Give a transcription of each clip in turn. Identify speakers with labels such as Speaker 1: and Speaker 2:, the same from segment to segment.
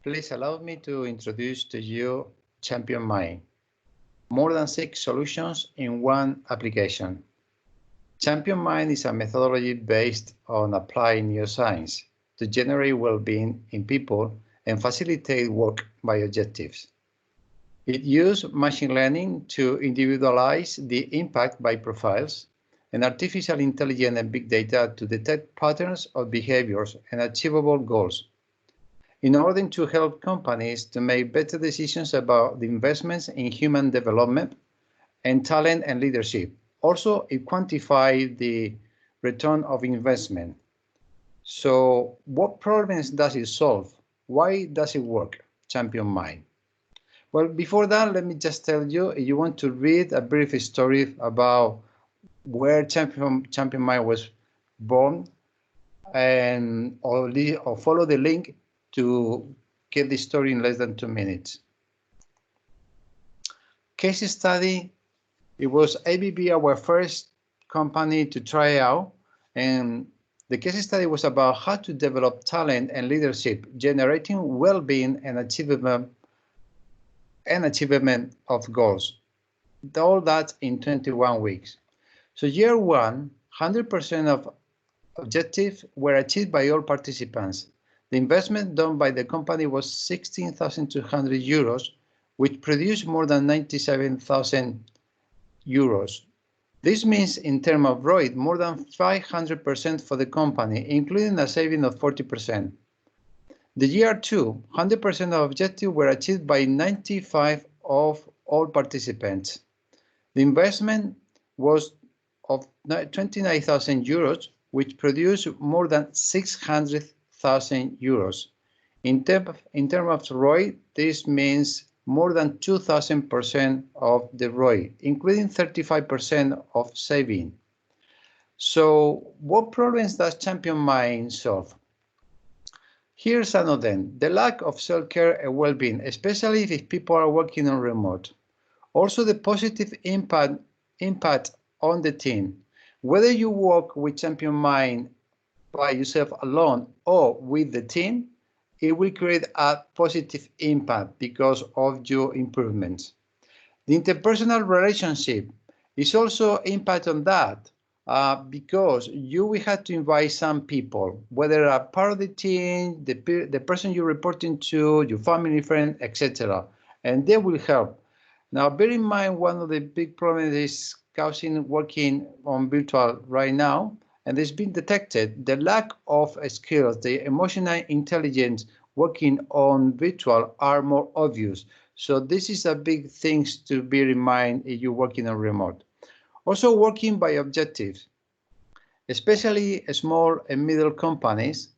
Speaker 1: Please allow me to introduce to you Champion Mind. More than 6 solutions in one application. Champion Mind is a methodology based on applying neuroscience to generate well-being in people and facilitate work by objectives. It uses machine learning to individualize the impact by profiles and artificial intelligence and big data to detect patterns of behaviors and achievable goals in order to help companies to make better decisions about the investments in human development and talent and leadership. Also, it quantifies the return of investment. So what problems does it solve? Why does it work, Champion Mind? Well, before that, let me just tell you, if you want to read a brief story about where Champion Mind was born, and or follow the link to get the story in less than 2 minutes. Case study, it was ABB, our first company to try out, and the case study was about how to develop talent and leadership, generating well-being and achievement of goals. All that in 21 weeks. So year one, 100% of objectives were achieved by all participants. The investment done by the company was 16,200 euros, which produced more than 97,000 euros. This means in terms of ROI, more than 500% for the company, including a saving of 40%. The year two, 100% of objectives were achieved by 95% of all participants. The investment was of 29,000 euros, which produced more than 600,000 euros. In terms of ROI, this means more than 2,000% of the ROI, including 35% of saving. So what problems does Champion Mind solve? Here's some of them. The lack of self-care and well-being, especially if people are working on remote. Also the positive impact on the team. Whether you work with Champion Mind by yourself alone or with the team, it will create a positive impact because of your improvements. The interpersonal relationship is also impact on that because you will have to invite some people, whether a part of the team, the person you're reporting to, your family, friend, etc. And they will help. Now, bear in mind, one of the big problems is causing working on virtual right now, and it's been detected, the lack of skills, the emotional intelligence working on virtual are more obvious. So this is a big thing to bear in mind if you're working on remote. Also working by objectives, especially small and middle companies,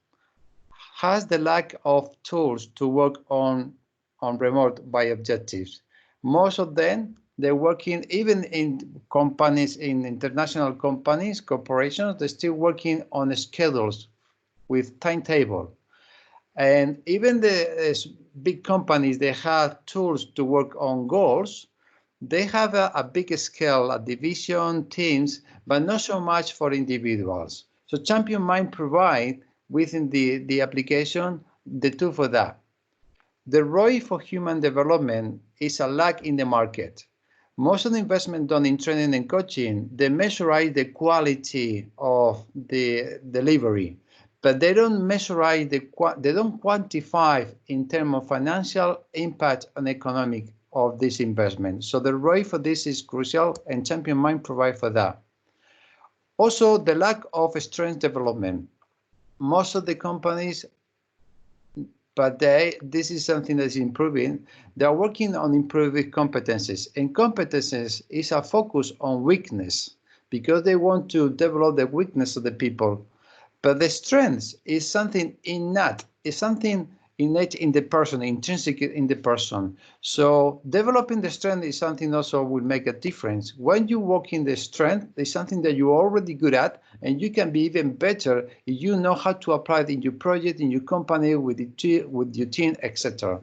Speaker 1: has the lack of tools to work on remote by objectives. Most of them, they're working, even in companies, in international companies, corporations, they're still working on schedules with timetable. And even the big companies, they have tools to work on goals. They have a big scale, a division, teams, but not so much for individuals. So Champion Mind provides within the application the tool for that. The ROI for human development is a lack in the market. Most of the investment done in training and coaching, they measure the quality of the delivery, but they don't measure they don't quantify in terms of financial impact on economic of this investment. So the ROI for this is crucial, and Champion Mind provides for that. Also, the lack of strength development. Most of the companies, but this is something that's improving. They are working on improving competencies, and competencies is a focus on weakness because they want to develop the weakness of the people. But the strength is something innate, is something innate in the person, intrinsic in the person. So developing the strength is something also will make a difference. When you work in the strength, it's something that you're already good at, and you can be even better if you know how to apply it in your project, in your company, with your team, etc.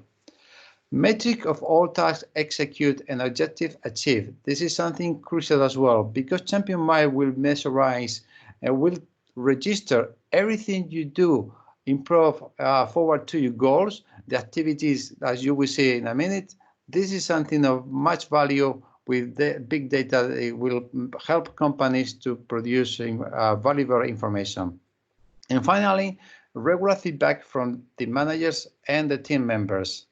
Speaker 1: Metric of all tasks executed and objective achieved. This is something crucial as well, because Champion Mind will measurize and will register everything you do improve forward to your goals, the activities, as you will see in a minute. This is something of much value with the big data. It will help companies to produce valuable information. And finally, regular feedback from the managers and the team members.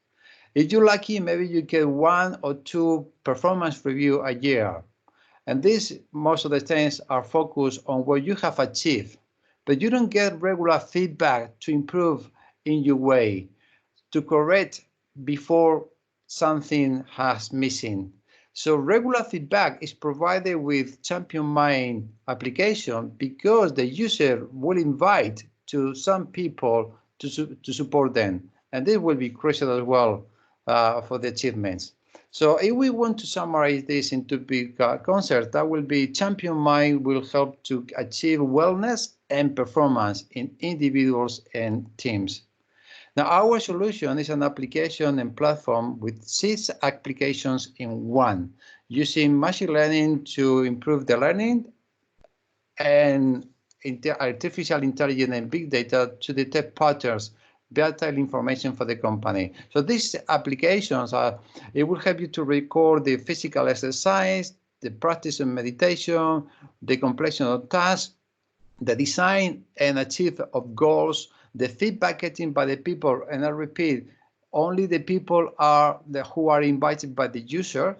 Speaker 1: If you're lucky, maybe you get 1 or 2 performance review a year. And these, most of the times, are focused on what you have achieved. But you don't get regular feedback to improve in your way, to correct before something has missing. So regular feedback is provided with Champion Mind application because the user will invite to some people to support them. And this will be crucial as well for the achievements. So if we want to summarize this into big concept, that will be Champion Mind will help to achieve wellness and performance in individuals and teams. Now, our solution is an application and platform with 6 applications in one, using machine learning to improve the learning and artificial intelligence and big data to detect patterns, vital information for the company. So these applications it will help you to record the physical exercise, the practice of meditation, the completion of tasks, the design and achieve of goals, the feedback getting by the people, and I repeat, only the people are who are invited by the user,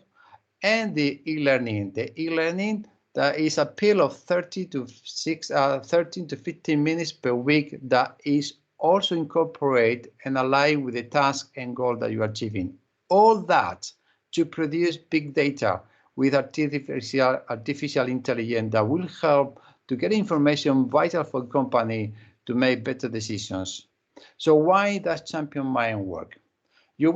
Speaker 1: and the e-learning. The e-learning that is a pill of 13 to 15 minutes per week that is also incorporate and align with the task and goal that you are achieving. All that to produce big data with artificial intelligence that will help to get information vital for the company to make better decisions. So why does Champion Mind work? You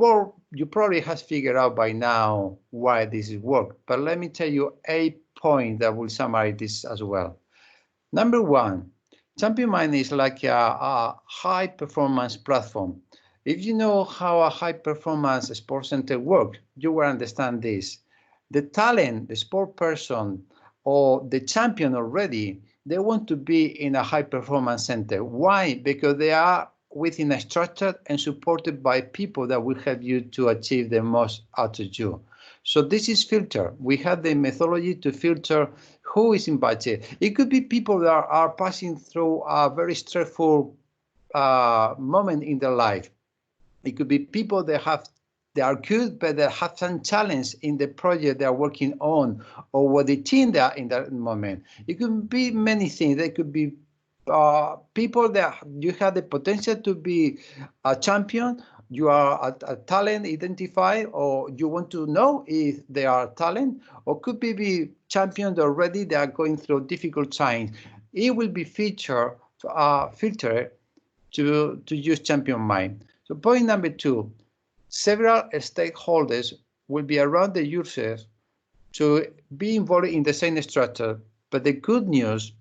Speaker 1: probably have figured out by now why this works, but let me tell you 8 points that will summarize this as well. Number 1, Champion Mind is like a high performance platform. If you know how a high performance sports center works, you will understand this. The talent, the sport person, or the champion already, they want to be in a high performance center. Why? Because they are within a structure and supported by people that will help you to achieve the most out of you. So this is filter. We have the methodology to filter who is invited. It could be people that are passing through a very stressful moment in their life. It could be people that are good, but they have some challenge in the project they are working on, or what the team they are in that moment. It could be many things. They could be people that you have the potential to be a champion. You are a talent identified, or you want to know if they are talent, or could be champions already. They are going through difficult times. It will be filtered to use Champion Mind. So point number 2, several stakeholders will be around the users to be involved in the same structure. But the good news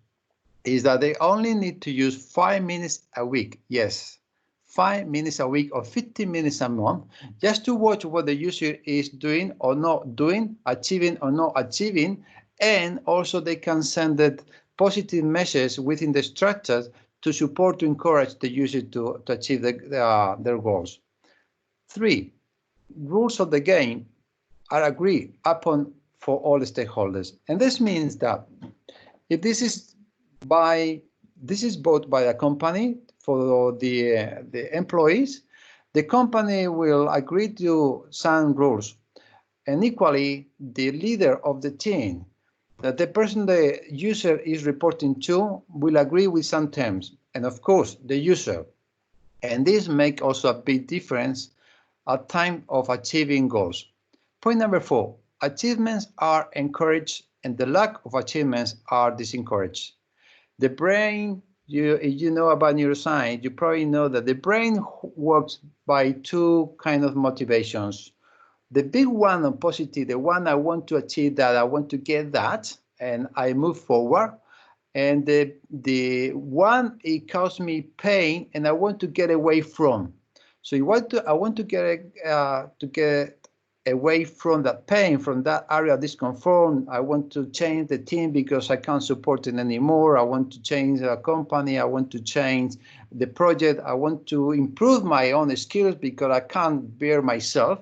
Speaker 1: is that they only need to use 5 minutes a week. Yes, 5 minutes a week or 15 minutes a month, just to watch what the user is doing or not doing, achieving or not achieving, and also they can send it positive messages within the structures to support, to encourage the user to achieve their goals. 3, rules of the game are agreed upon for all the stakeholders. And this means that if this is bought by a company for the employees, the company will agree to some rules. And equally, the leader of the team, that the person the user is reporting to, will agree with some terms. And of course, the user. And this makes also a big difference at time of achieving goals. Point number 4, achievements are encouraged and the lack of achievements are discouraged. The brain, if you know about neuroscience, you probably know that the brain works by 2 kinds of motivations. The big one on positive, the one I want to achieve that, I want to get that, and I move forward. And the one, it causes me pain and I want to get away from. So I want to get away from that pain, from that area of discomfort. I want to change the team because I can't support it anymore. I want to change the company. I want to change the project. I want to improve my own skills because I can't bear myself.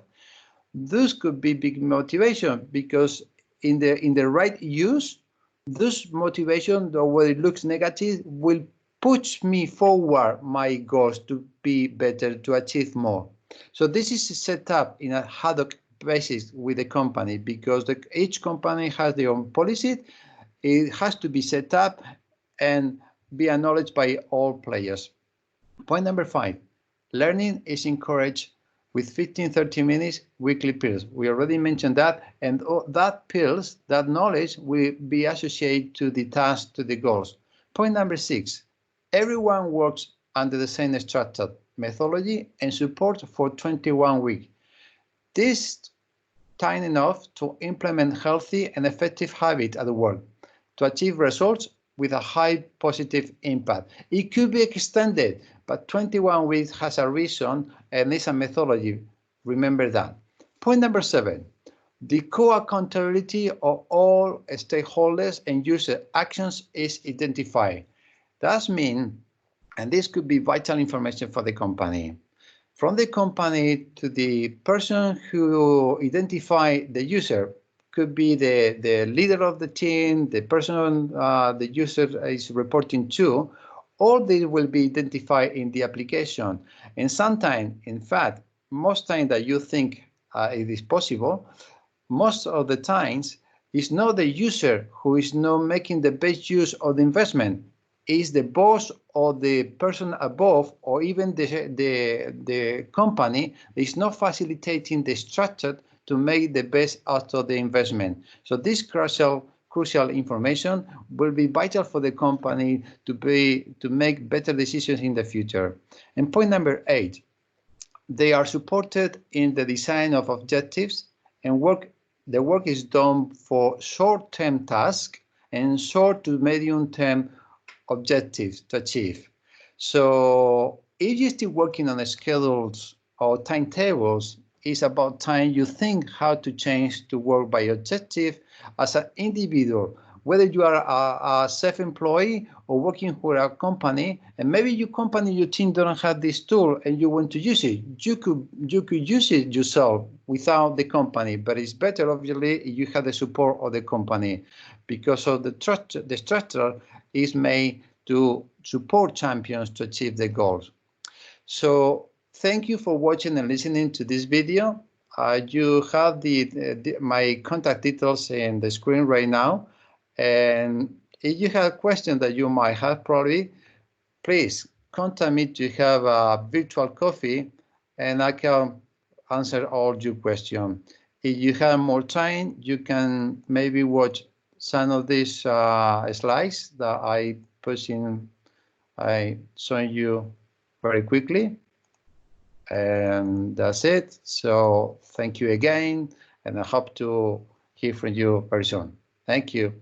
Speaker 1: This could be big motivation, because in the right use, this motivation, though whether it looks negative, will push me forward my goals to be better, to achieve more. So this is set up in a ad hoc basis with the company, because each company has their own policy. It has to be set up and be acknowledged by all players. Point number 5, learning is encouraged with 15-30 minutes weekly pills. We already mentioned that, and that pills, that knowledge will be associated to the task, to the goals. Point number 6, everyone works under the same structure, methodology, and support for 21 weeks. This time enough to implement healthy and effective habits at work, to achieve results with a high positive impact. It could be extended, but 21 weeks has a reason and is a methodology. Remember that. Point number 7, the co-accountability of all stakeholders and user actions is identified. That means, and this could be vital information for the company, from the company to the person who identified the user, could be the leader of the team, the person the user is reporting to. All these will be identified in the application. And sometimes, in fact, most times that you think it is possible, most of the times it's not the user who is not making the best use of the investment. Is the boss or the person above, or even the company is not facilitating the structure to make the best out of the investment. So this crucial information will be vital for the company to make better decisions in the future. And point number 8, they are supported in the design of objectives, and the work is done for short-term tasks and short to medium-term objectives to achieve. So if you're still working on the schedules or timetables, it's about time you think how to change to work by objective as an individual, whether you are a self-employed or working for a company, and maybe your company, your team don't have this tool and you want to use it. You could use it yourself without the company, but it's better obviously if you have the support of the company, because of the structure is made to support champions to achieve their goals. So thank you for watching and listening to this video. You have my contact details in the screen right now. And if you have questions that you might have, probably, please contact me to have a virtual coffee and I can answer all your questions. If you have more time, you can maybe watch some of these slides that I showing you very quickly. And that's it. So thank you again, and I hope to hear from you very soon. Thank you.